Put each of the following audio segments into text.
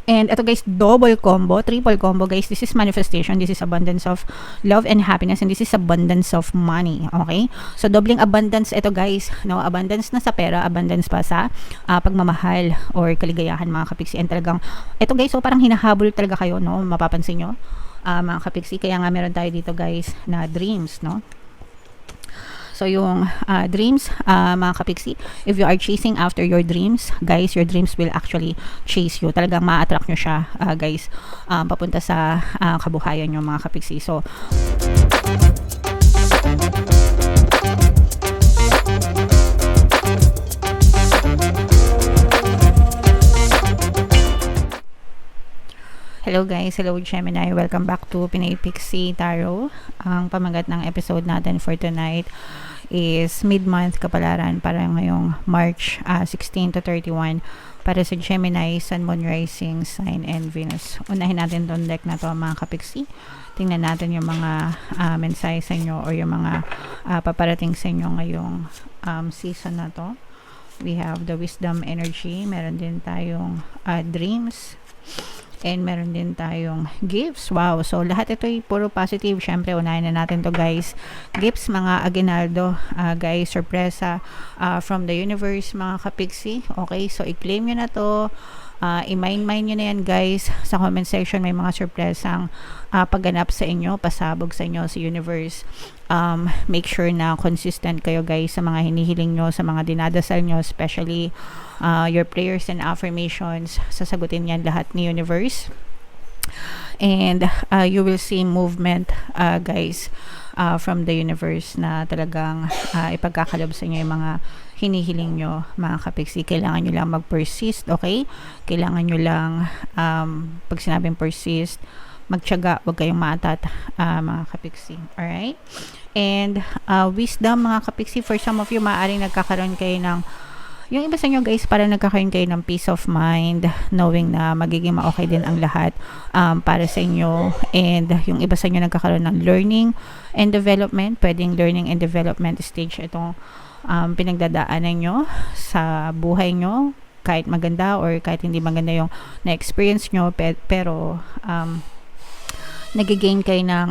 And ito guys, double combo, triple combo guys. This is manifestation, this is abundance of love and happiness, and this is abundance of money. Okay? So dobling abundance ito guys, no? Abundance na sa pera, abundance pa sa pagmamahal or kaligayahan mga kapiksi. And talagang ito guys, so parang hinahabol talaga kayo, no? Mapapansin nyo mga kapiksi. Kaya nga meron tayo dito guys na dreams, no? So yung dreams, mga kapiksi, if you are chasing after your dreams, guys, your dreams will actually chase you. Talagang ma-attract nyo siya, guys, papunta sa kabuhayan nyo, mga kapiksi. So, hello guys, hello Gemini, welcome back to Pinay Pixie Tarot. Ang pamagat ng episode natin for tonight is mid-month kapalaran para ngayong March 16 to 31 para sa Gemini, Sun, Moon, Rising, Sign, and Venus. Unahin natin tong deck na to mga kapiksi. Tingnan natin yung mga mensahe sa inyo or yung mga paparating sa inyo ngayong season na to. We have the wisdom energy, meron din tayong dreams, and meron din tayong gifts. Wow. So, lahat ito ay puro positive. Syempre, unahin na natin to guys. Gifts, mga aginaldo. Guys, sorpresa from the universe, mga kapiksi. Okay. So, i-claim nyo na to. I-mind nyo na yan guys. Sa comment section, may mga sorpresang pagganap sa inyo, pasabog sa inyo sa universe. Make sure na consistent kayo guys sa mga hinihiling nyo, sa mga dinadasal nyo, especially your prayers and affirmations. Sasagutin yan lahat ni universe. And you will see movement guys from the universe na talagang ipagkakalob sa inyo yung mga hinihiling nyo, mga kapiksi. Kailangan nyo lang mag-persist, okay? Kailangan nyo lang pag sinabing persist, magtiyaga, huwag kayong maatat, mga kapiksi. Alright? And wisdom, mga kapiksi, for some of you, maaaring nagkakaroon kayo ng, yung iba sa inyo guys, parang nagkakaroon kayo ng peace of mind, knowing na magiging ma-okay din ang lahat para sa inyo. And yung iba sa inyo nagkakaroon ng learning and development, pwedeng learning and development stage itong pinagdadaanan nyo sa buhay nyo, kahit maganda or kahit hindi maganda yung na-experience nyo, pero nagigain kayo ng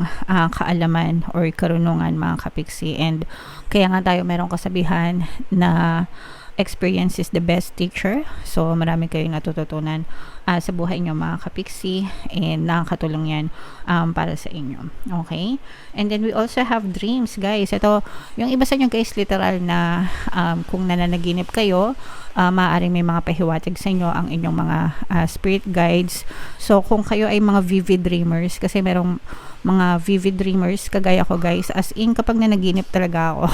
kaalaman or karunungan, mga kapiksi. And kaya nga tayo merong kasabihan na experience is the best teacher. So marami kayong natututunan sa buhay nyo, mga kapiksi, and nakakatulong yan para sa inyo. Okay? And then we also have dreams guys. Ito, yung iba sa inyo guys, literal na kung nananaginip kayo, maaaring may mga pahiwatig sa inyo ang inyong mga spirit guides. So kung kayo ay mga vivid dreamers, kasi merong mga vivid dreamers kagaya ko guys, as in kapag nanaginip talaga ako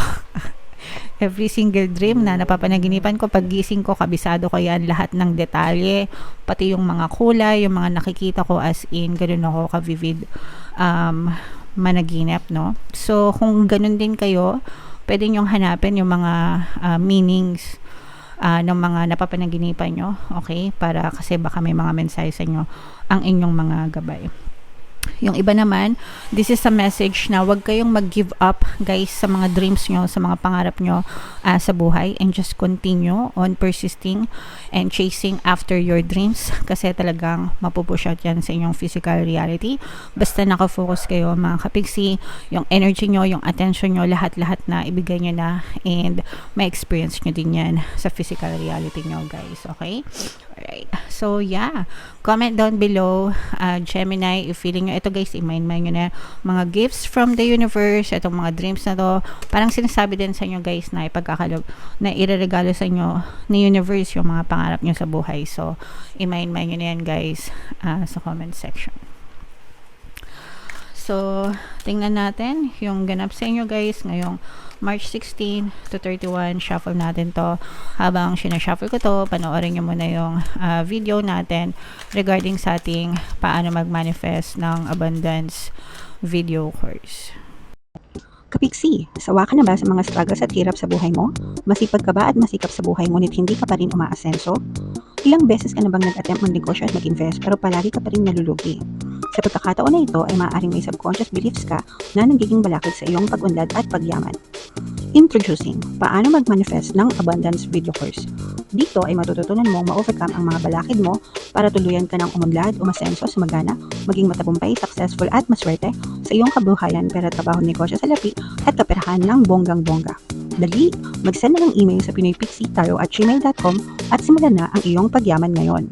every single dream na napapanaginipan ko, paggising ko, kabisado ko yan, lahat ng detalye, pati yung mga kulay, yung mga nakikita ko, as in, ganun ako ka-vivid managinip, no? So, kung ganun din kayo, pwede nyong hanapin yung mga meanings ng mga napapanaginipan nyo, okay? Para kasi baka may mga mensahe sa inyo ang inyong mga gabay. Yung iba naman, this is a message na wag kayong mag-give up guys sa mga dreams nyo, sa mga pangarap nyo sa buhay, and just continue on persisting and chasing after your dreams, kasi talagang mapupush out yan sa inyong physical reality. Basta nakafocus kayo, mga kapiksi, yung energy nyo, yung attention nyo, lahat-lahat na ibigay nyo na, and may experience nyo din yan sa physical reality nyo guys, okay? Alright, so yeah, comment down below, Gemini, if feeling nyo ito guys, i-mind nyo na mga gifts from the universe, itong mga dreams na to, parang sinasabi din sa inyo guys na ipagkakalob, na ireregalo sa inyo ni universe yung mga pangarap nyo sa buhay. So i-mind nyo na yan guys sa comment section. So tingnan natin yung ganap sa inyo guys ngayong March 16 to 31. Shuffle natin to. Habang sinashuffle ko to, panoorin nyo muna yung video natin regarding sa ating paano mag-manifest ng abundance video course. Kapiksi, sawa ka na ba sa mga struggles at hirap sa buhay mo? Masipag ka ba at masikap sa buhay ngunit hindi ka pa rin umaasenso? Ilang beses ka na bang nag-attempt mag-negosyo at mag-invest pero palagi ka pa rin nalulugi? Sa pagkakataon na ito ay maaaring may subconscious beliefs ka na nagiging balakid sa iyong pag-unlad at pagyaman. Introducing, paano mag-manifest ng abundance video course. Dito ay matututunan mong ma-overcome ang mga balakid mo para tuluyan ka ng umunlad, umasenso, sumagana, maging matagumpay, successful at maswerte sa iyong kabuhayan, pera, trabaho, negosyo, salapi at kaperahan ng bonggang-bongga. Dali, mag-send na ng email sa pinoypixie@gmail.com at simulan na ang iyong pagyaman ngayon.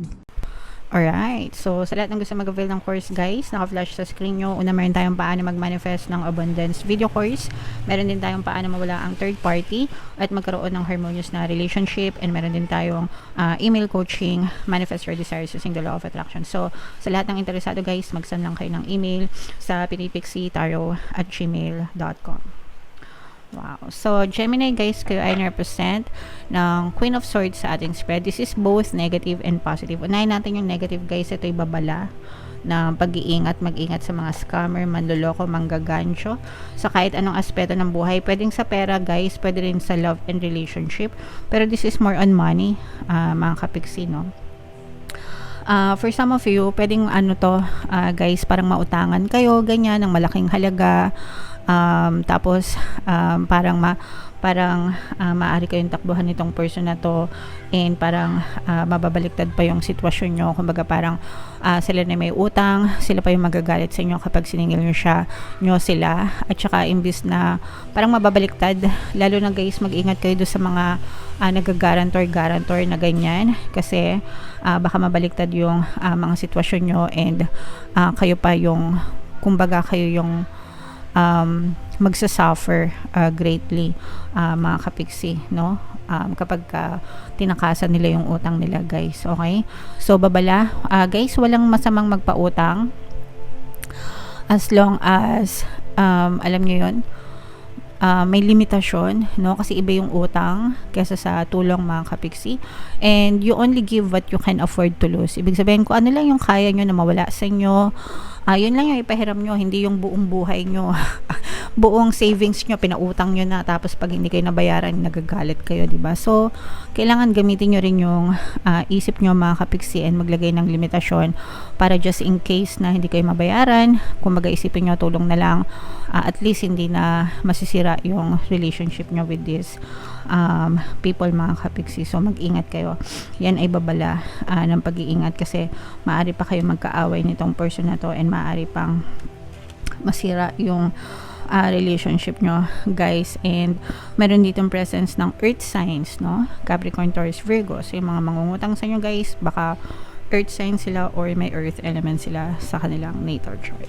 Alright, so sa lahat ng gusto mag-avail ng course guys, naka-flash sa screen nyo. Una, meron tayong paano mag-manifest ng abundance video course. Meron din tayong paano mawala ang third party at magkaroon ng harmonious na relationship. And meron din tayong email coaching, manifest your desires using the law of attraction. So sa lahat ng interesado guys, mag-send lang kayo ng email sa pinoypixie@gmail.com. Wow. So, Gemini guys, kayo ay represent ng Queen of Swords sa ating spread. This is both negative and positive. Unahin natin yung negative guys. Ito'y babala na pag-iingat, mag-ingat sa mga scammer, manloloko, manggagancho, sa kahit anong aspeto ng buhay. Pwedeng sa pera guys, pwede rin sa love and relationship. Pero this is more on money, mga kapiksi, no? For some of you, pwedeng guys, parang mautangan kayo, ganyan, ng malaking halaga. Tapos maaari kayong takbuhan nitong person na to, and parang mababaliktad pa yung sitwasyon nyo. Kumbaga parang sila na may utang, sila pa yung magagalit sa inyo kapag siningil nyo sila, at saka imbis na parang mababaliktad, lalo na guys, mag-ingat kayo doon sa mga nagagarantor na ganyan, kasi baka mabaliktad yung mga sitwasyon nyo, and kayo pa yung, kumbaga kayo yung magsasuffer greatly, mga kapiksi, no? Kapag tinakasan nila yung utang nila guys. Okay, so babala, guys, walang masamang magpautang as long as alam nyo yun, may limitasyon, no? Kasi iba yung utang kesa sa tulong, mga kapiksi, and you only give what you can afford to lose. Ibig sabihin, kung ano lang yung kaya nyo na mawala sa inyo, yun lang yung ipahiram nyo, hindi yung buong buhay nyo. Buong savings nyo, pinautang nyo na, tapos pag hindi kayo nabayaran, nagagalit kayo, diba? So, kailangan gamitin nyo rin yung isip nyo, mga kapiksi, and maglagay ng limitasyon para just in case na hindi kayo mabayaran, kung mag-isipin nyo, tulong na lang, at least hindi na masisira yung relationship nyo with this people, mga kapiksi. So, mag-ingat kayo. Yan ay babala ng pag-iingat, kasi maaari pa kayo magkaaway nitong person na to, and maaari pang masira yung relationship nyo guys. And meron ditong presence ng earth signs, no? Capricorn, Taurus, Virgo. So yung mga mangungutang sa inyo guys, baka earth sign sila or may earth element sila sa kanilang natal chart.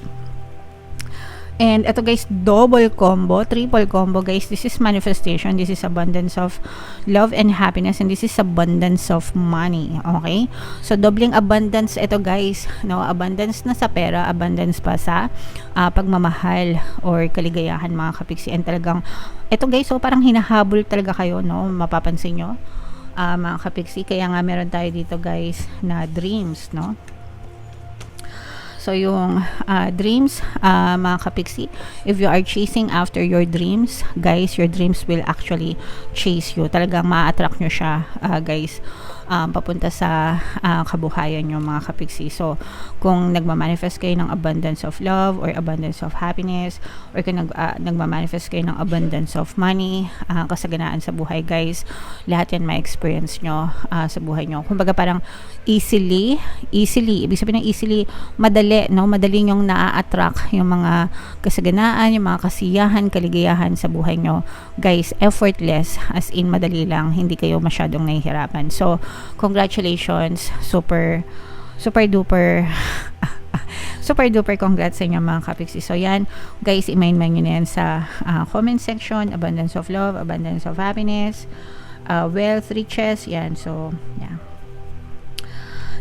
And ito guys, double combo, triple combo guys. This is manifestation, this is abundance of love and happiness, and this is abundance of money. Okay, so dobling abundance ito guys, no? Abundance na sa pera, abundance pa sa pagmamahal or kaligayahan, mga kapiksi. And talagang ito guys, so parang hinahabol talaga kayo, no? Mapapansin nyo, mga kapiksi. Kaya nga meron tayo dito guys na dreams, no? So yung dreams, mga kapiksi, if you are chasing after your dreams guys, your dreams will actually chase you. Talagang ma-attract nyo siya guys, papunta sa kabuhayan nyo, mga kapiksi. So kung nagmamanifest kayo ng abundance of love or abundance of happiness, or kung nagmamanifest kayo ng abundance of money, kasaganaan sa buhay guys, lahat yan ma-experience nyo sa buhay nyo. Kumbaga parang easily, ibig sabihin ng easily, madali, no? Madali yung na-attract yung mga kasaganaan, yung mga kasiyahan, kaligayahan sa buhay nyo guys. Effortless, as in madali lang, hindi kayo masyadong nahihirapan. So congratulations, super duper super duper congrats sa inyo, mga kapiksi. So yan guys, i-main-main nyo na yan sa comment section. Abundance of love, abundance of happiness, wealth, riches, yan. So yeah.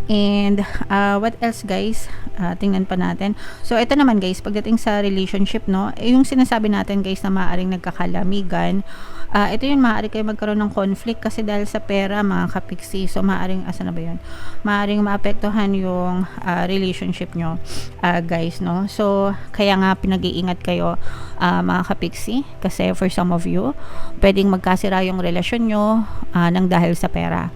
And what else guys, tingnan pa natin. So ito naman guys, pagdating sa relationship, no, yung sinasabi natin guys na maaaring nagkakalamigan, ito yung maaari kayo magkaroon ng conflict kasi dahil sa pera, mga kapiksi. So maaaring, asa na ba yun, maaaring maapektuhan yung relationship nyo guys, no. So kaya nga pinag-iingat kayo, mga kapiksi, kasi for some of you, pwedeng magkasira yung relasyon nyo ng dahil sa pera.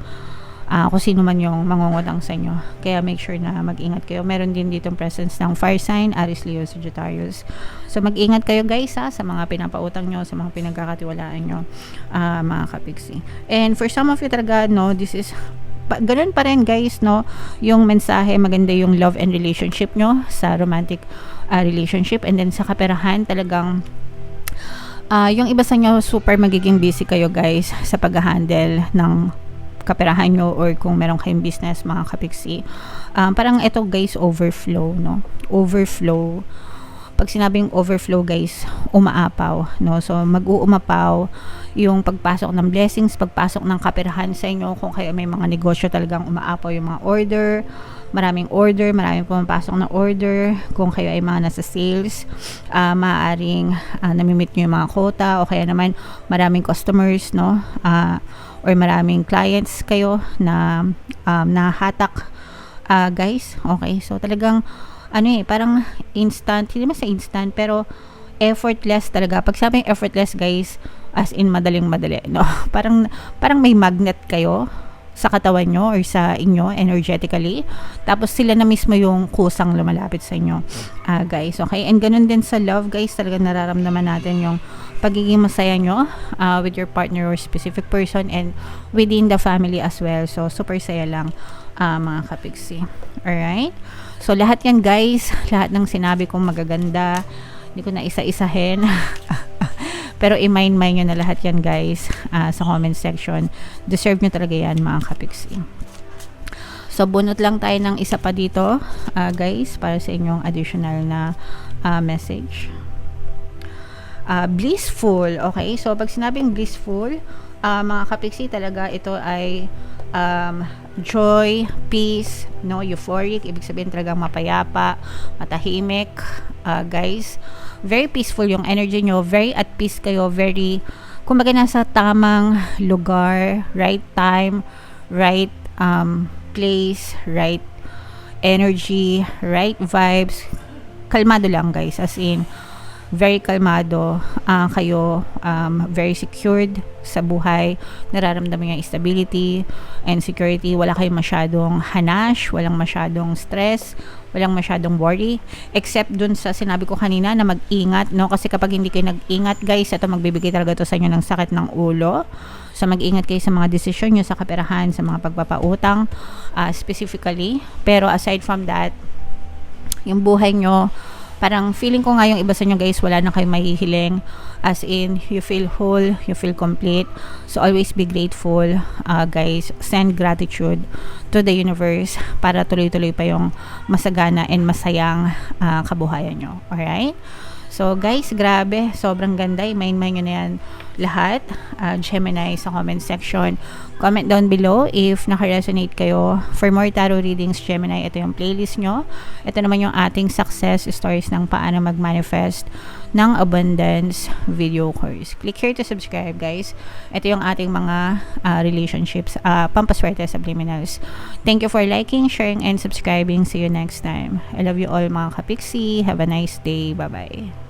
kung sino man yung mangungutang sa inyo. Kaya make sure na mag-ingat kayo. Meron din ditong presence ng fire sign, Aries, Leo, Sagittarius. So mag-ingat kayo guys sa mga pinapautang nyo, sa mga pinagkakatiwalaan nyo, mga kapiksi. And for some of you talaga, no, this is ganun pa rin guys, no, yung mensahe, maganda yung love and relationship nyo sa romantic relationship. And then sa kaperahan, talagang yung iba sa inyo super magiging busy kayo guys sa pag-handle ng kaperahan nyo, or kung meron kayong business mga kapiksi. Parang ito guys, overflow, no, overflow. Pag sinabing overflow guys, umaapaw, no? So mag-uumapaw yung pagpasok ng blessings, pagpasok ng kaperahan sa inyo. Kung kayo may mga negosyo, talagang umaapaw yung mga order, maraming pumapasok na order. Kung kayo ay mga nasa sales, maaaring namimit nyo yung mga quota, o kaya naman maraming customers, no, or maraming clients kayo na nahatak, guys. Okay, so talagang parang instant, hindi naman sa instant, pero effortless talaga. Pag sabing effortless guys, as in madaling madali, no? Parang may magnet kayo sa katawan nyo or sa inyo energetically, tapos sila na mismo yung kusang lumalapit sa inyo, guys. Okay, and ganun din sa love guys, talaga nararamdaman natin yung pagiging masaya nyo with your partner or specific person, and within the family as well. So super saya lang, mga kapiksi. Alright, so lahat yan guys, lahat ng sinabi kong magaganda, hindi ko na isa-isahin pero i-mind nyo na lahat yan guys, sa comment section. Deserve nyo talaga yan mga kapiksi. So bunot lang tayo ng isa pa dito, guys, para sa inyong additional na message. Blissful. Okay, so pag sinabing blissful, mga kapiksi, talaga ito ay joy, peace, no, euphoric. Ibig sabihin talagang mapayapa, matahimik, guys. Very peaceful yung energy nyo, very at peace kayo, very, kumbaga nasa tamang lugar, right time, right place, right energy, right vibes. Kalmado lang guys, as in very kalmado kayo, very secured sa buhay, nararamdaman yung stability and security. Wala kayong masyadong hanash, walang masyadong stress, walang masyadong worry, except dun sa sinabi ko kanina na mag-ingat, no, kasi kapag hindi kayo nag-ingat guys, ito magbibigay talaga to sa inyo ng sakit ng ulo. So mag-ingat kayo sa mga desisyon nyo sa kaperahan, sa mga pagpapautang, specifically. Pero aside from that, yung buhay nyo, parang feeling ko nga yung iba sa inyo guys, wala na kayong mahihiling, as in you feel whole, you feel complete. So always be grateful, guys. Send gratitude to the universe para tuloy-tuloy pa yung masagana and masayang kabuhayan nyo. Alright? So guys, grabe, sobrang ganda. I-mind nyo na yan lahat, Gemini, sa comment section. Comment down below if naka-resonate kayo. For more tarot readings, Gemini, ito yung playlist nyo. Ito naman yung ating success stories ng paano mag-manifest ng abundance video course. Click here to subscribe guys. Ito yung ating mga relationships, pampaswerte subliminals. Thank you for liking, sharing, and subscribing. See you next time. I love you all mga kapiksi. Have a nice day. Bye-bye.